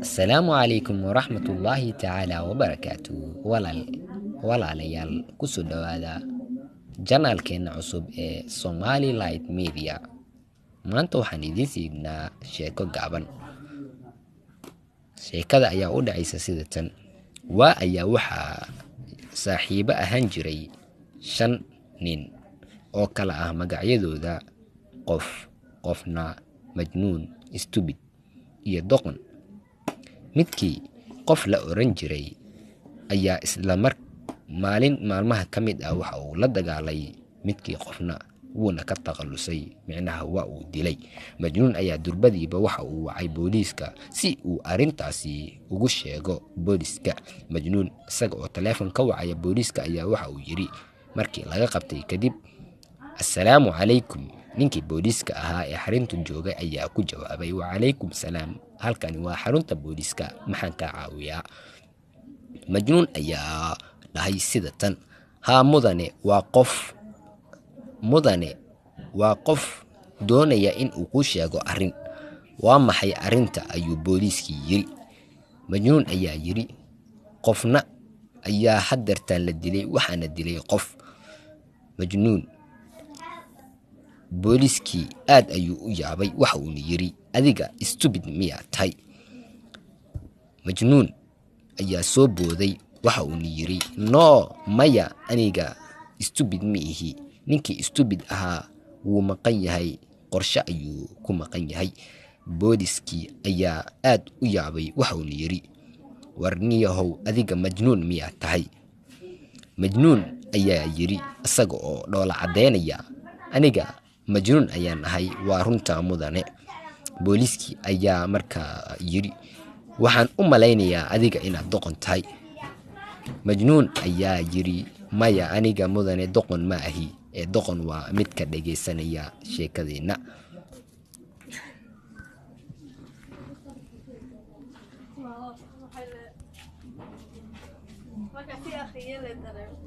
Asalaamu calaykum waraxmatullaahi tacaala wabarakaatu. Walaalayaal kusoo dhawaada janaalkeena cusub ee Somali Light Media. Maanta waxaan idiin siinaa sheeko gaaban. Sheekada ayaa u dhacaysa sida tan. Ayaa waxaa saaxiibo ahaan jiray 5 nin oo kala ah magacyadooda qofna majnuun, stupid iyo doqon. Midkii qof la oran jiray ayaa isla maalin maalmaha ka mid ah waxa uu la dagaalay midkii qofna wuuna ka taqalusay, micnaha waa uu dilay. Majnuun ayaa durbadiiba waxa uu wacay booliiska si uu arrintaasi ugu sheego booliiska. Majnuun isaga oo taleefon ka wacaya booliiska ayaa waxa uu yiri markii laga qabtay kadib, assalaamu calaykum. Ninkii booliiska ahaa ee xarunta joogay ayaa ku jawaabay, wacalaykum salaam, halkani waa xarunta booliiska, maxaan kaa caawiyaa? Majnuun ayaa dhahay sida tan, haa mudane, waa qof doonaya in uu ku sheego arrin. Waa maxay arrinta? Ayuu booliiskii yiri. Majnuun ayaa yiri, qofna ayaa hadeertaan la dilay, waxaana dilay qof. Majnuun booliiskii aad ayuu u yaabay, waxa uuna yiri, adiga stupid miyaa tahay? Majnuun ayaa soo booday, waxa uuna yiri, no maya, aniga stupid ma ihi. Ninkii stupid ahaa wuu maqan yahay, qorshe ayuu ku maqan yahay. Booliiskii ayaa aad u yaabay, waxa uuna yiri, warniyahow, adiga majnuun miyaa tahay? Majnuun ayaa yiri isaga oo dhoola cadeynaya, aniga majnuun ayaan ahay, waa runta mudane. Booliiskii ayaa markaa yiri, waxaan u malaynayaa adiga inaad doqon tahay. Majnuun ayaa yiri, maya, aniga mudane doqon ma ahi, ee doqon waa midka dhageysanaya sheekadeena. Wow, waxay le. Marka si akhriyay le dareemo.